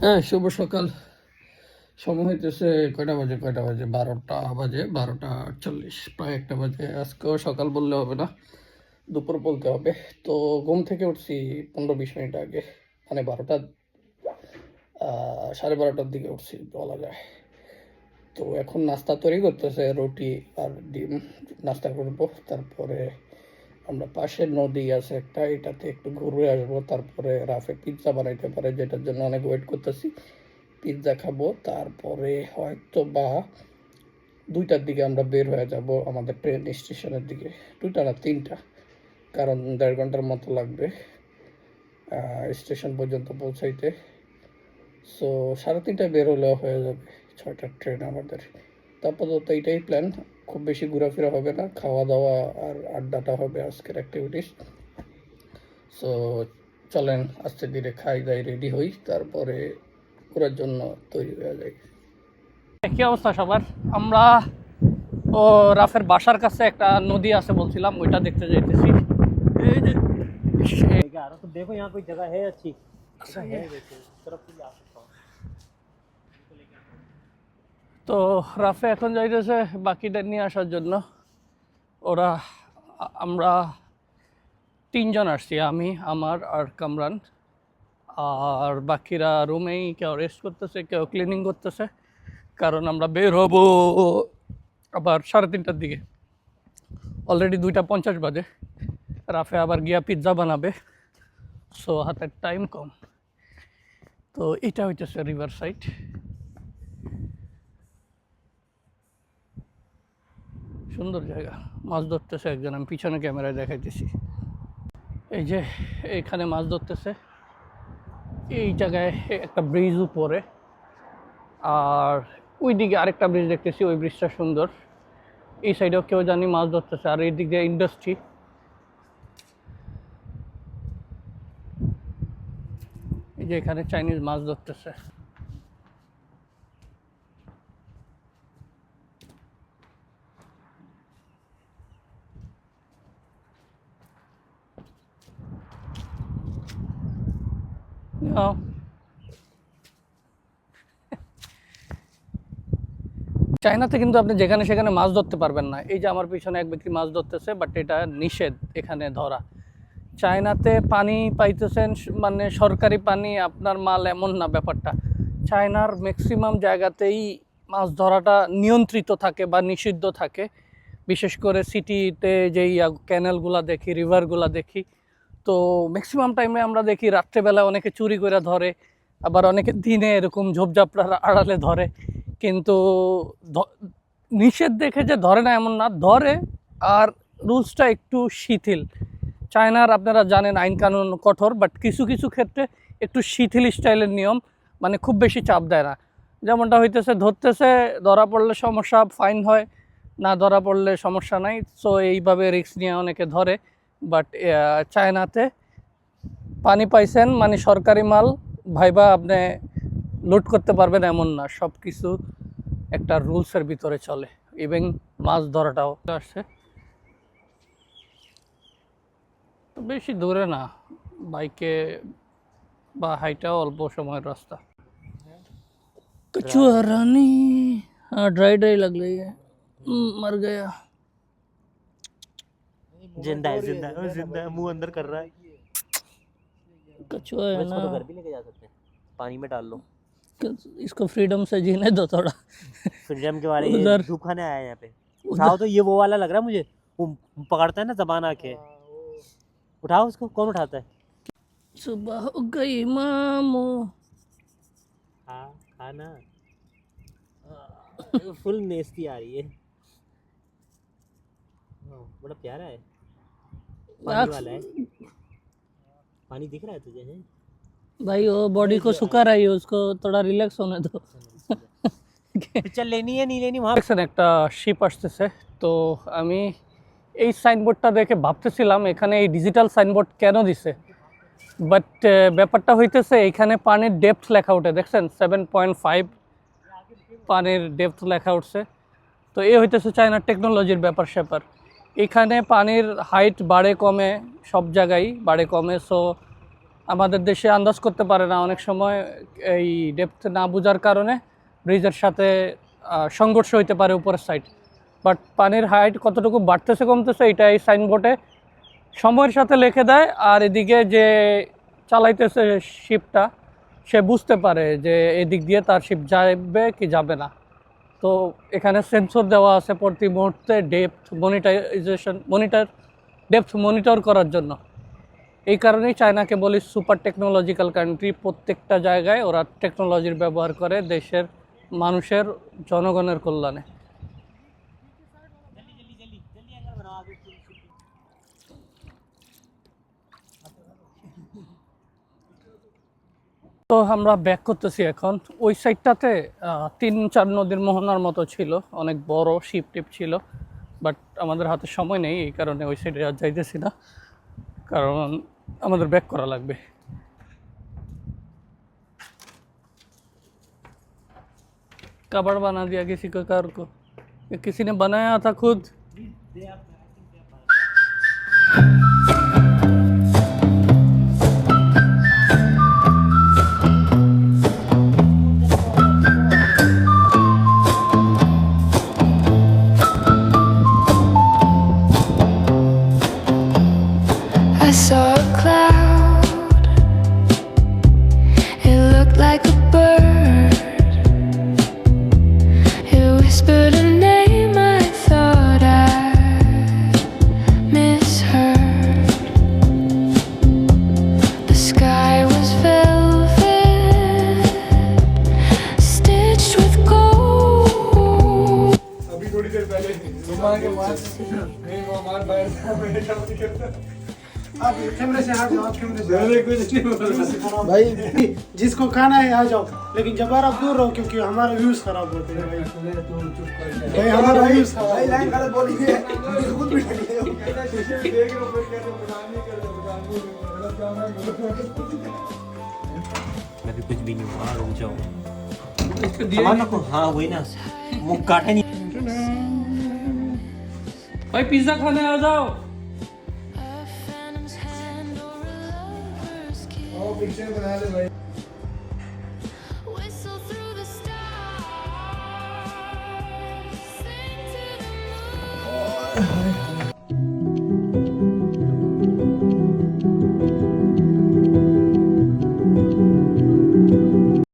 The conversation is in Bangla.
হ্যাঁ, শুভ সকাল। সময় হইতেছে কয়টা বাজে 12টা বাজে, 12টা 48, প্রায় 1টা বাজে। আজকেও সকাল বললে হবে না, দুপুর বলতে হবে। তো ঘুম থেকে উঠছি 15-20 মিনিট আগে, মানে 12টা, 12:30টার দিকে উঠছি বলা যায়। তো এখন নাস্তা তৈরি করতেছে, রুটি আর ডিম নাস্তা করবো। তারপরে আমরা পাশের নদী আছে একটা, এটাতে একটু ঘুরে আসবো। তারপরে রাফে পিৎজা বানাইতে পারে, যেটার জন্য অনেক ওয়েট করতেছি। পিৎজা খাবো, তারপরে হয়তো বা 2টার দিকে আমরা বের হয়ে যাব আমাদের ট্রেন স্টেশনের দিকে। 2টা না 3টা, কারণ 1.5 ঘন্টার মতো লাগবে স্টেশন পর্যন্ত পৌঁছাইতে। সো 3:30টায় বের হলেও হয়ে যাবে, 6টার ট্রেন আমাদের। তারপর তো এইটাই প্ল্যান, খুব বেশি ঘোরাফেরা হবে না, খাওয়া দাওয়া আর আড্ডাটা হবে আজকের অ্যাক্টিভিটিস। সো চলেন আস্তে ধীরে খাই দাই রেডি হই, তারপরে ঘোরার জন্য তৈরি হয়ে যাই। কি অবস্থা সবার? আমরা ও রাফের বাসার কাছে একটা নদী আছে বলছিলাম, ওইটা দেখতে যাইতেছি। এই যে तो देखो यहाँ कोई जगह है अच्छी जगह है वैसे उस तरफ से भी आ सकता हूँ। তো রাফে এখন যাইতেছে বাকিদের নিয়ে আসার জন্য। ওরা আমরা 3জন আসছি, আমি আমার আর কামরান। আর বাকিরা রুমেই কেউ রেস্ট করতেছে, কেউ ক্লিনিং করতেছে, কারণ আমরা বের হব আবার 3:30টার দিকে। অলরেডি 2:50 বাজে। রাফে আবার গিয়া পিৎজা বানাবে, সো হাতের টাইম কম। তো এটা হইতেছে রিভার সাইড। সুন্দর জায়গা, মাছ ধরতেছে একজন, আমি পিছনে ক্যামেরায় দেখাইতেছি। এই যে এখানে মাছ ধরতেছে, এই জায়গায় একটা ব্রিজ উপরে, আর ওই দিকে আরেকটা ব্রিজ দেখতেছি, ওই ব্রিজটা সুন্দর। এই সাইডেও কেউ জানি মাছ ধরতেছে, আর এই দিক দিয়ে ইন্ডাস্ট্রি। এই যে এখানে চাইনিজ মাছ ধরতেছে। চায়নাতে কিন্তু আপনি যেখানে সেখানে মাছ ধরতে পারবেন না। এই যে আমার পিছনে এক ব্যক্তি মাছ ধরতেছে, বাট এটা নিষেধ এখানে ধরা। চায়নাতে পানি পাইতেছেন, মানে সরকারি পানি, আপনার মাল, এমন না ব্যাপারটা। চায়নার ম্যাক্সিমাম জায়গাতেই মাছ ধরাটা নিয়ন্ত্রিত থাকে বা নিষিদ্ধ থাকে। বিশেষ করে সিটিতে যেই ক্যানেলগুলা দেখি, রিভারগুলা দেখি, তো ম্যাক্সিমাম টাইমে আমরা দেখি রাত্রেবেলা অনেকে চুরি করে ধরে, আবার অনেকে দিনে এরকম ঝোপঝাপড়ার আড়ালে ধরে। কিন্তু নিষেধ দেখে যে ধরে না এমন না, ধরে। আর রুলসটা একটু শিথিল। চায়নার আপনারা জানেন আইন কানুন কঠোর, বাট কিছু কিছু ক্ষেত্রে একটু শিথিল স্টাইলের নিয়ম, মানে খুব বেশি চাপ দেয় না। যেমনটা হইতেছে, ধরতেছে, ধরা পড়লে সমস্যা, ফাইন হয়, না ধরা পড়লে সমস্যা নাই। সো এইভাবে রিস্ক নিয়ে অনেকে ধরে। বাট চায়নাতে পানি পাইছেন মানে সরকারি মাল ভাইবা আপনি লুট করতে পারবেন এমন না, সব কিছু একটা রুলসের ভিতরে চলে। ইভেন মাছ ধরাটাও আসছে, বেশি দূরে না, বাইকে বা হাইটাও অল্প সময়ের রাস্তা। कछुआ रानी, हाँ ड्राई ड्राई लग रही है, मर गया। जिंदा है जिंदा है जिंदा है, मुंह अंदर कर रहा है। कछुआ है इसको ना, तो घर भी लेके जा सकते हैं, पानी में डाल लो। इसको फ्रीडम से जीने दो थोड़ा। फ्रीडम के बारे में उधर धूप खाने आया है यहाँ पे। उठाओ तो ये वो वाला लग रहा है मुझे, वो पकड़ता है ना जबान आके। उठाओ उसको, कौन उठाता है? सुबह हो गई मामू। हाँ खाना फुल नेस्ती आ रही है। बड़ा प्यारा है, पानी वाला है। पानी दिख रहा है तुझे? है भाई वो बॉडी को सुखा रही है, उसको थोड़ा रिलैक्स होने दो। पिक्चर लेनी है नहीं लेनी वहाँ দেখছেন একটা শিপ আসতেছে। তো আমি এই সাইনবোর্ডটা দেখে ভাবতেছিলাম এখানে এই ডিজিটাল সাইনবোর্ড কেন দিছে। বাট ব্যাপারটা হইতেছে, এখানে পানির ডেপথ লেখা উঠে, দেখছেন 7.5 পানির ডেপথ লেখা উঠছে। তো এই হইতেছে চায়নার টেকনোলজির ব্যাপার স্যাপার। এখানে পানির হাইট বাড়ে কমে, সব জায়গায় বাড়ে কমে। সো আমাদের দেশে আন্দাজ করতে পারে না, অনেক সময় এই ডেপথ না বোঝার কারণে ব্রিজের সাথে সংঘর্ষ হইতে পারে উপরের সাইড। বাট পানির হাইট কতটুকু বাড়তেছে কমতেছে এটা এই সাইনবোর্ডে সময়ের সাথে লিখে দেয়। আর এদিকে যে চালাইতেছে শিপটা সে বুঝতে পারে যে এদিক দিয়ে তার শিপ যাবে কি যাবে না। তো এখানে সেন্সর দেওয়া আছে প্রতি মুহূর্তে ডেপথ মনিটর করার জন্য। এই কারণেই চায়নাকে বলি সুপার টেকনোলজিক্যাল কান্ট্রি। প্রত্যেকটা জায়গায় ওরা টেকনোলজির ব্যবহার করে দেশের মানুষের জনগণের কল্যাণে। তো আমরা ব্যাক করতেছি এখন। ওই সাইডটাতে 3-4 নদীর মোহনার মতো ছিল, অনেক বড় শিপ টিপ ছিল। বাট আমাদের হাতে সময় নেই, এই কারণে ওই সাইডে আর যাইতেছি না, কারণ আমাদের ব্যাক করা লাগবে। कबाड़ बना दिया किसी को, कार को किसी ने बनाया था खुद। I saw a cloud, it looked like a bird, it whispered a name I thought I misheard. The sky was velvet, stitched with gold. अभी थोड़ी देर पहले जुम्मा के बाद नहीं वो हमारे बाहर था, मैंने क्या करता आप कैमरे से हट जाओ, आप कैमरे से मैंने कुछ नहीं बोला भाई जिसको खाना है आ जाओ, लेकिन जब बार आप दूर रहो क्योंकि हमारे व्यूज खराब होते हैं भाई। भाई हमारा व्यूज भाई लाइन गलत बोली है, खुद भी देख रहे हो फिर कैसे बदनाम नहीं कर दो, बदनाम नहीं गलत काम है मैं भी कुछ भी नहीं हुआ, रुक जाओ। सामान रखो, हाँ वही ना, मुंह काटे नहीं। भाई पिज्जा खाने आ जाओ। A phantom's hand or a lover's kiss. और पिक्चर बना ले भाई। Whistle through the stars, sing to the moon.